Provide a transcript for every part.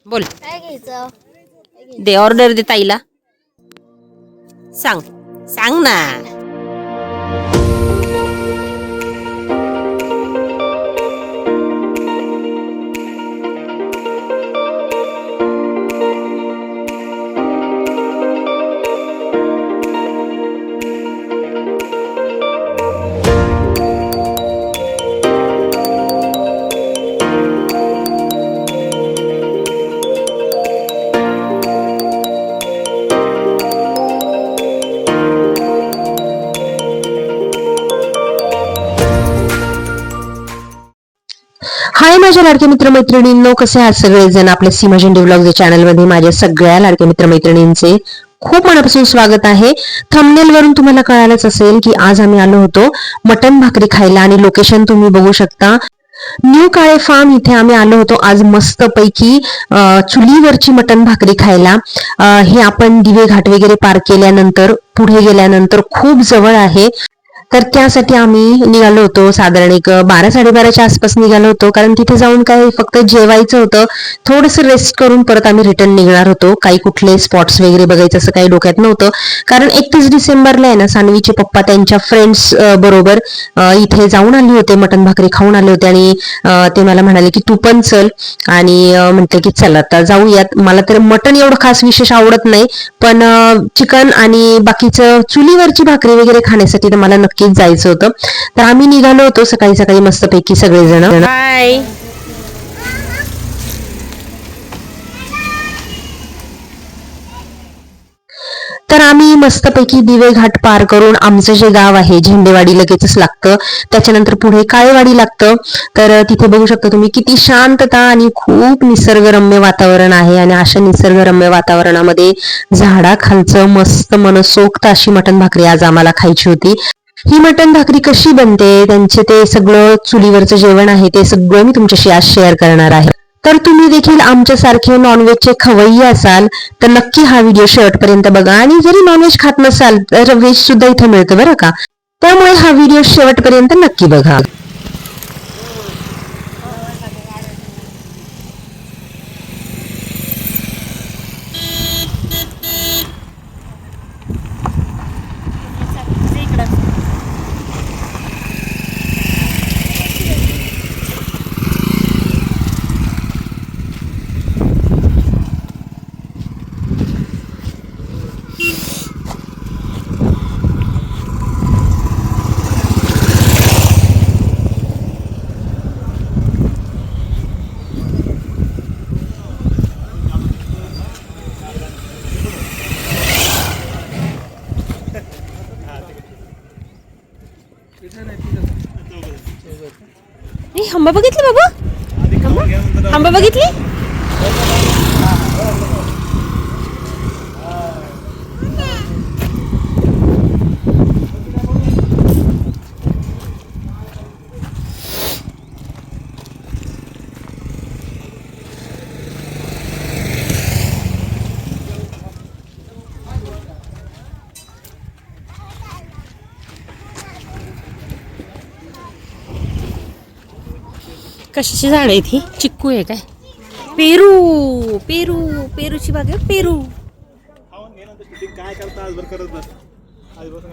बोल. काय घ्यायचं? दे ऑर्डर दे ताईला. सांग सांग ना. हाय माझ्या लाडक्या मित्रमैत्रिणींनो, कसे आहात सगळेजण. आपल्या सीमा झेंडे व्लॉग या चॅनलमध्ये माझ्या सगळ्या लाडक्या मित्रमैत्रिणींचे खूप मनापासून स्वागत आहे. थंबनेल वरून तुम्हाला कळालंच असेल की आज आम्ही आलो होतो मटन भाकरी खायला आणि लोकेशन तुम्ही बघू शकता. न्यू काळे फार्म इथे आम्ही आलो होतो आज मस्त पैकी चुलीवरची मटन भाकरी खायला. हे आपण दिवे घाट वगैरे पार केल्यानंतर पुढे गेल्यानंतर खूप जवळ आहे. तर त्यासाठी आम्ही निघालो होतो साधारण एक 12-12:30च्या आसपास निघालो होतो, कारण तिथे जाऊन काय फक्त जेवायचं होतं, थोडंसं रेस्ट करून परत आम्ही रिटर्न निघणार होतो. काही कुठले स्पॉट्स वगैरे बघायचं असं काही डोक्यात नव्हतं, कारण 31 डिसेंबरला आहे ना सानवीचे पप्पा त्यांच्या फ्रेंड्स बरोबर इथे जाऊन आले होते, मटन भाकरी खाऊन आले होते आणि ते मला म्हणाले की तू पण चल. आणि म्हटलं की चला आता जाऊयात. मला तर मटन एवढं खास विशेष आवडत नाही, पण चिकन आणि बाकीचं चुलीवरची भाकरी वगैरे खाण्यासाठी तर मला नक्कीच जायचं होतं. तर आम्ही निघालो होतो सकाळी सकाळी मस्तपैकी सगळेजण. हाय. तर आम्ही मस्तपैकी दिवे घाट पार करून आमचं जे गाव आहे झेंडेवाडी लगेचच लागतं, त्याच्यानंतर पुढे काळेवाडी लागतं. तर तिथे बघू शकता तुम्ही किती शांतता आणि खूप निसर्गरम्य वातावरण आहे. आणि अशा निसर्गरम्य वातावरणामध्ये झाडाखालचं मस्त मनसोक्त अशी मटण भाकरी आज आम्हाला खायची होती. ही मटण भाकरी कशी बनते, त्यांचे ते सगळं चुलीवरचं जेवण आहे ते सगळं मी तुमच्याशी आज शेअर करणार आहे. तर तुम्ही देखील आमच्यासारखे नॉनव्हेजचे खवय्ये असाल तर नक्की हा व्हिडिओ शेवटपर्यंत बघा. आणि जरी नॉनव्हेज खात नसाल तर व्हेज सुद्धा इथे मिळतं बरं का, त्यामुळे हा व्हिडिओ शेवटपर्यंत नक्की बघा. आंबा बघितली बाबा, आंबा बघितली. कशाची झाड आहे ती? चिक्कू आहे काय? पेरू पेरू पेरूची बाग आहे. पेरू काय करता आज बरं करत बस. आज बसून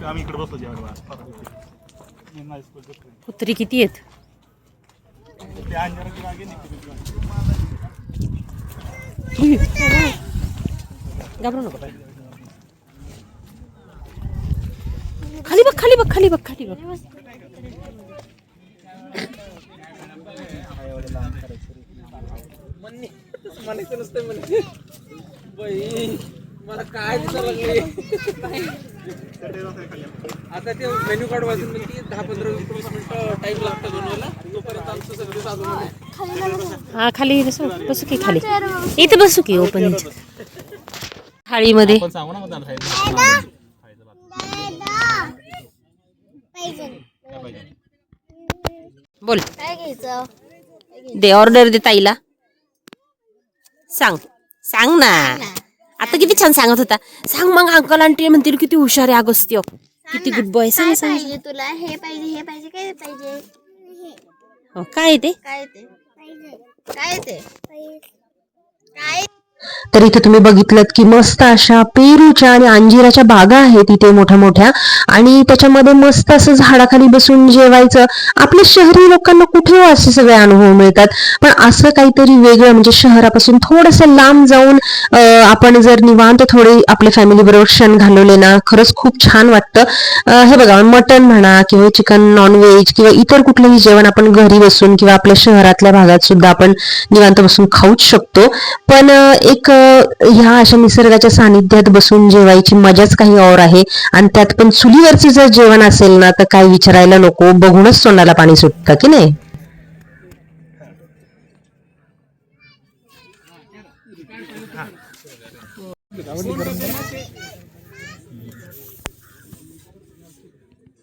आम्ही इकडे बसलो जेव्हा कुत्री किती आहेत. घाबरू नको. खाली बघ खाली बघ खाली बघ खाली बघ. मला काय लागले आता ते मेन्यू कार्ड वाचून म्हणजे 10-15-20 मिनिटं टाइम लागतो बनवायला. तोपर्यंत आमचं सगळं साधून हा खाली बसू बसू की खाली इथे बसू की ओपन थाळीमध्ये. सांगू ना बोल. काय घ्यायचं? दे ऑर्डर दे ताईला. सांग सांग ना. आता किती छान सांगत होता. सांग मग अंकल आंटी म्हणतील किती हुशार आहे अगस्त्य, किती गुड बॉय. सांग काय सांग. पाहिजे तुला? हे पाहिजे, हे पाहिजे, काय पाहिजे? हो, काय ते? काय ते? काय ते? तर इथे तुम्ही बघितलं की मस्त अशा पेरूच्या आणि अंजिराच्या बागा आहेत इथे मोठ्या मोठ्या, आणि त्याच्यामध्ये मस्त असं झाडाखाली बसून जेवायचं. आपल्या शहरी लोकांना कुठे असे सगळे अनुभव मिळतात, पण असं काहीतरी वेगळं म्हणजे शहरापासून थोडंसं लांब जाऊन आपण जर निवांत थोडे आपल्या फॅमिली बरोबर क्षण घालवले ना, खरंच खूप छान वाटतं. हे बघा, मटण म्हणा किंवा चिकन, नॉनव्हेज किंवा इतर कुठलंही जेवण आपण घरी बसून किंवा आपल्या शहरातल्या भागात सुद्धा आपण निवांत बसून खाऊच शकतो. पण एक ह्या अशा निसर्गाच्या सानिध्यात बसून जेवायची मजाच काही और आहे, आणि त्यात पण चुलीवरचं जर जेवण असेल ना तर काय विचारायला नको, बघूनच तोंडाला पाणी सुटतं की नाही.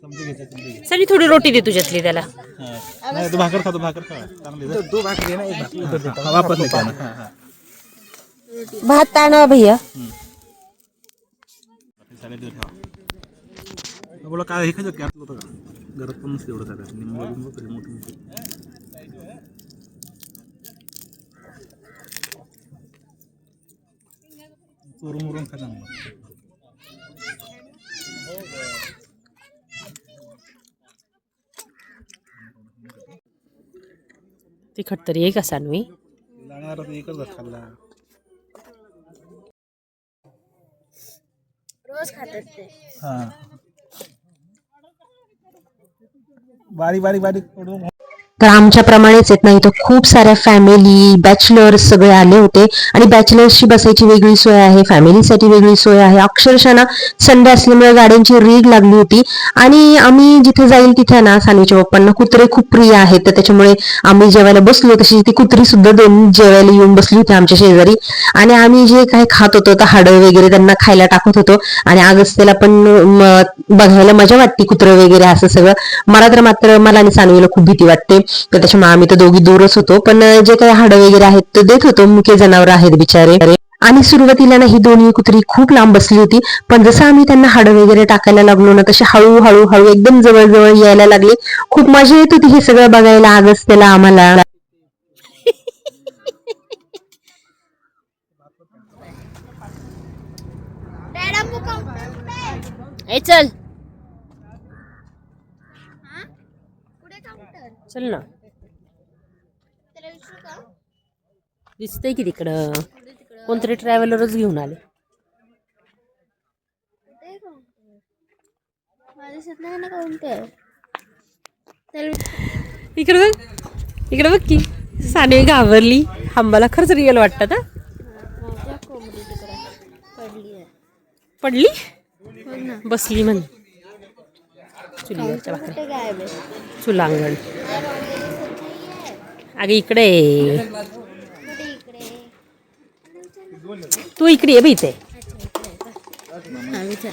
समजून घ्यायचं. सनी थोडी रोटी दे तुझ्यातली त्याला. नाही, तू भाकर खातो, भाकर खा चांगली. दो भाकरी ना, एक भाकरी हा, वापस नाही खाणं. हा, हा. भात आणा भैया. सॅलेड देऊ ठेवा. बोला काय हे खायचं कॅप होतं का घरात, पण नसतं एवढं सॅलेड. निंबू लिंबू तरी मोठं मोठं चोरून मुरून खा चांगलं. तिखट तरी आहे का सानवी? लागणार तर एकच घात खाल्ला. रोज खातात ते. हा, बारीक बारीक बारीक तोडून. तर आमच्याप्रमाणेच येत नाही तर खूप साऱ्या फॅमिली, बॅचलर्स सगळे आले होते, आणि बॅचलर्सची बसायची वेगळी सोय आहे, फॅमिलीसाठी वेगळी सोय आहे. अक्षरशः ना संडे असल्यामुळे गाड्यांची रीग लागली होती, आणि आम्ही जिथे जाईल तिथे ना सानवीच्या पप्पांना कुत्रे खूप प्रिय आहेत, तर त्याच्यामुळे आम्ही जेवायला बसलो तशी ती कुत्री सुद्धा दोन जेवायला येऊन बसली होती आमच्या शेजारी, आणि आम्ही जे काही खात होतो तर हाडं वगैरे त्यांना खायला टाकत होतो. आणि अगस्त्यला पण बघायला मजा वाटते कुत्रं वगैरे असं सगळं. मला आणि सानवीला खूप भीती वाटते, तर त्याच्यामुळे आम्ही तर दोघी दूरच होतो. पण जे काही हाडं वगैरे आहेत ते देत होतो, मुके जनावर आहेत बिचारे. आणि सुरुवातीला ना ही दोन्ही कुत्री खूप लांब बसली होती, पण जसं आम्ही त्यांना हाडं वगैरे टाकायला लागलो ना तसे हळूहळू हळू एकदम जवळ जवळ यायला लागले. खूप मजा येत होती हे सगळं बघायला अगस्त्यला आम्हाला. डॅडा मग काउंटर कुठे? ए चल हा? कुठे काउंटर? चल ना, त्याला विचारू का? दिसतंय की तिकडं कोणतरी ट्रॅव्हलरच घेऊन आले. कुठे काउंटर? माझ्या दिसत नाही ना काउंटर. त्याला इकडे बघ, इकडे बघ की सानवी घाबरली. हंबाला खरंच रिअल वाटतं ना. माझ्या कोंबडी तिकडे पडली आहे. पडली, हो ना. बसली म्हण चुलीवरच्या भाकरी. कुठे गायब आहे? चुलांगण. काय मागे दिसत नाहीये. अगे इकडे ये. कुठे इकडे? तू इकडे ये बाई इथे. हा विचार.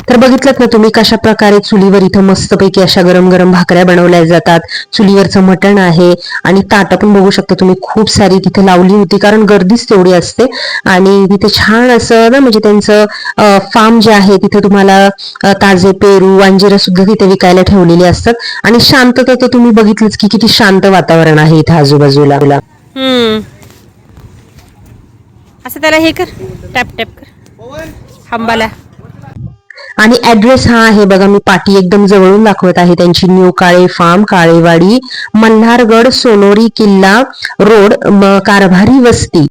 तर बघितलं ना तुम्ही कशा प्रकारे चुलीवर इथं मस्तपैकी अशा गरम गरम भाकऱ्या बनवल्या जातात. चुलीवरचं मटण आहे, आणि ताटं पण बघू शकता तुम्ही खूप सारी तिथे लावली होती, कारण गर्दीच तेवढी असते. आणि तिथे छान असं ना म्हणजे त्यांचं फार्म जे आहे तिथे तुम्हाला ताजे पेरू, अंजिरं सुद्धा तिथे विकायला ठेवलेली असतात. आणि शांतता तर तुम्ही बघितलंच की किती शांत वातावरण आहे इथे आजूबाजूला. असं त्याला हे कर, टॅप टॅप कर हंबाला. आणि ऍड्रेस हा आहे बघा, मी पाटी एकदम जवळून दाखवत आहे त्यांची. न्यू काळे फार्म, काळेवाडी, मल्हारगड, सोनोरी किल्ला रोड, कारभारी वस्ती.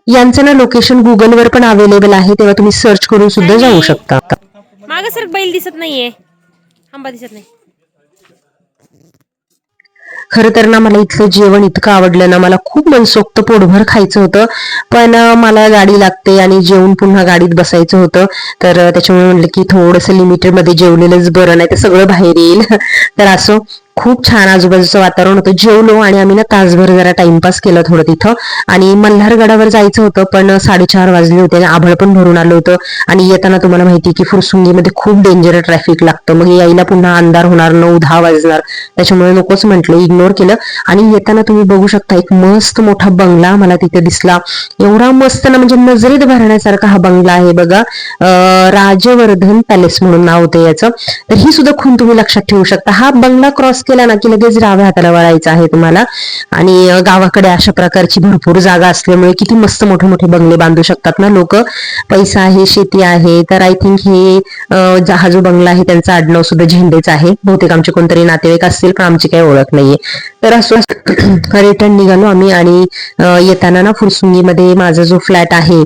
यांचं ना लोकेशन गुगलवर पण अवेलेबल आहे, तेव्हा तुम्ही सर्च करून सुद्धा जाऊ शकता. मागं सर बैल दिसत नाहीये, हंबा दिसत नाही. खरं तर ना मला इथलं जेवण इतकं आवडलं ना, मला खूप मनसोक्त पोटभर खायचं होतं, पण मला गाडी लागते आणि जेवून पुन्हा गाडीत बसायचं होतं. तर त्याच्यामुळे म्हटलं की थोडंसं लिमिटेडमध्ये जेवलेलंच बरं, नाही तर सगळं बाहेर येईल. तर असं खूप छान आजूबाजूचं वातावरण होतं. जेवलो आणि आम्ही ना तासभर जरा टाइमपास केला थोडं तिथं. आणि मल्हारगडावर जायचं होतं, पण 4:30 वाजले होते, आभाळ पण भरून आलं होतं. आणि येताना तुम्हाला माहिती की फुरसुंगीमध्ये खूप डेंजर ट्रॅफिक लागतं, मग यायला पुन्हा अंधार होणार, 9-10 वाजणार, त्याच्यामुळे नकोच म्हटलं, इग्नोर केलं. आणि येताना तुम्ही बघू शकता एक मस्त मोठा बंगला मला तिथे दिसला. एवढा मस्त ना, म्हणजे नजरेत भरण्यासारखा हा बंगला आहे बघा. राजवर्धन पॅलेस म्हणून नाव होतं याचं. तर ही सुद्धा खूण तुम्ही लक्षात ठेवू शकता. हा बंगला क्रॉस केला ना की लगेच डाव्या हाताला वळायचं आहे तुम्हाला. आणि गावाकडे अशा प्रकारची भरपूर जागा असल्यामुळे किती मस्त मोठे मोठे बंगले बांधू शकतात ना लोक. पैसा आहे, शेती आहे. तर आय थिंक हे हा जो बंगला आहे त्यांचा आडनाव सुद्धा झेंडेच आहे. बहुतेक आमचे कोणतरी नातेवाईक असतील, पण आमची काही ओळख नाहीये. तर असं रिटर्न निघालो आम्ही. आणि येताना ना फुरसुंगीमध्ये माझा जो फ्लॅट आहे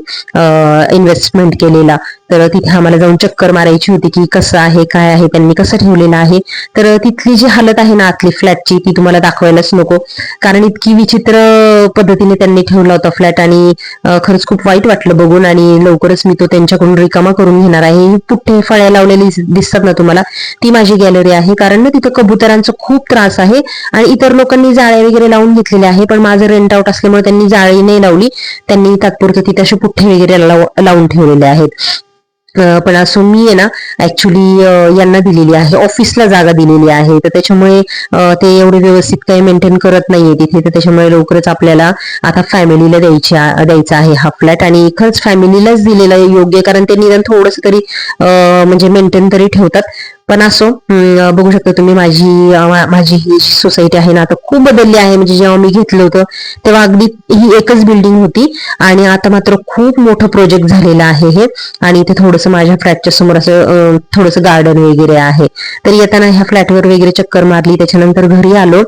इन्व्हेस्टमेंट केलेला, तर तिथे आम्हाला जाऊन चक्कर मारायची होती की कसं आहे, काय आहे, त्यांनी कसं ठेवलेलं आहे. तर तिथली जी हालत आहे ना आतली फ्लॅटची, ती तुम्हाला दाखवायलाच नको, कारण इतकी विचित्र पद्धतीने त्यांनी ठेवला होता फ्लॅट. आणि खरंच खूप वाईट वाटलं बघून. आणि लवकरच मी तो त्यांच्याकडून रिकामा करून घेणार आहे. पुठ्ठे फळ्या लावलेली दिसतात ना तुम्हाला, ती माझी गॅलरी आहे, कारण ना तिथं कबुतरांचा खूप त्रास आहे. आणि इतर लोकांनी जाळे वगैरे लावून घेतलेले आहे, पण माझं रेंट आउट असल्यामुळे त्यांनी जाळी नाही लावली. त्यांनी तात्पुरतं तिथे असे पुठ्ठे वगैरे लावून ठेवलेले आहेत. पण असं मी आहे ना ऍक्च्युली यांना दिलेली आहे, ऑफिसला जागा दिलेली आहे. तर त्याच्यामुळे ते एवढे व्यवस्थित काही मेंटेन करत नाहीये तिथे. तर त्याच्यामुळे लवकरच आपल्याला आता फॅमिलीला द्यायचा आहे हा फ्लॅट. आणि खरंच फॅमिलीलाच दिलेला आहे योग्य, कारण ते निदान थोडस तरी म्हणजे मेंटेन तरी ठेवतात. पण असो, बघू शकता तुम्ही माझी ही सोसायटी आहे ना आता खूप बदलली आहे. म्हणजे जेव्हा मी घेतलं होतं तेव्हा अगदी ही एकच बिल्डिंग होती, आणि आता मात्र खूप मोठं प्रोजेक्ट झालेलं आहे हे. आणि इथे थोडंसं माझ्या फ्लॅटच्या समोर असं थोडंसं गार्डन वगैरे आहे. तर येताना ह्या फ्लॅटवर वगैरे चक्कर मारली, त्याच्यानंतर घरी आलो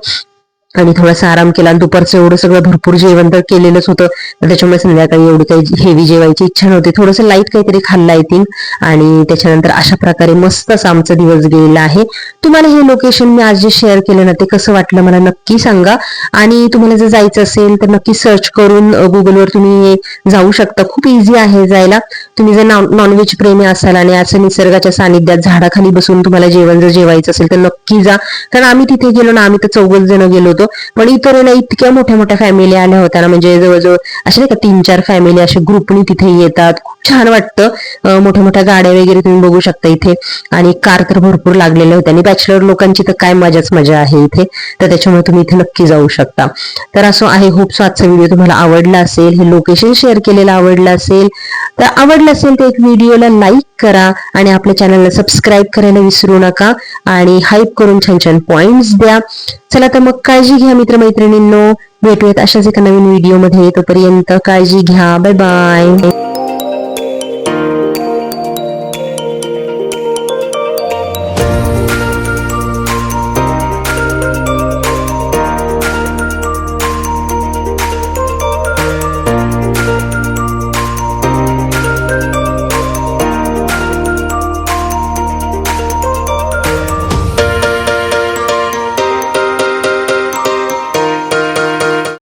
आणि थोडासा आराम केला. दुपारचं एवढं सगळं भरपूर जेवण तर केलेलंच होतं, त्याच्यामुळे संध्याकाळी एवढी काही हेवी जेवायची इच्छा नव्हती. थोडंसं लाईट काहीतरी खाल्लं आय थिंक. आणि त्याच्यानंतर अशा प्रकारे मस्त असा आमचा दिवस गेलेला आहे. तुम्हाला हे लोकेशन मी आज जे शेअर केलं ना ते कसं वाटलं मला नक्की सांगा. आणि तुम्हाला जर जायचं असेल तर नक्की सर्च करून गुगलवर तुम्ही जाऊ शकता. खूप इझी आहे जायला. तुम्ही जर नॉनव्हेज प्रेमी असाल आणि असं निसर्गाच्या सानिध्यात झाडाखाली बसून तुम्हाला जेवण जर जेवायचं असेल तर नक्की जा. कारण आम्ही तिथे गेलो ना, आम्ही तर 4 जण गेलो होतो, पण इतर ना इतक्या मोठ्या मोठ्या फॅमिली आल्या होत्या ना, म्हणजे जवळजवळ असे नाही का 3-4 फॅमिली असे ग्रुपनी तिथे येतात. खूप छान वाटतं. मोठ्या मोठ्या गाड्या वगैरे तुम्ही बघू शकता इथे. आणि कार तर भरपूर लागलेल्या होत्या. आणि बॅचलर लोकांची तर काय मजा आहे इथे. तर त्याच्यामुळे तुम्ही इथे नक्की जाऊ शकता. तर असं आहे, होप सो आजचा व्हिडिओ तुम्हाला आवडला असेल, हे लोकेशन शेअर केलेलं आवडलं असेल. तर आवडलं असेल तर एक व्हिडिओला लाईक करा आणि आपल्या चॅनलला सबस्क्राईब करायला विसरू नका. आणि हाईप करून छान छान पॉइंट्स द्या. चला तर मग काळजी घ्या मित्रमैत्रिणींनो. भेटूयात अशाच एका नवीन व्हिडिओमध्ये. तोपर्यंत काळजी घ्या. Bye bye.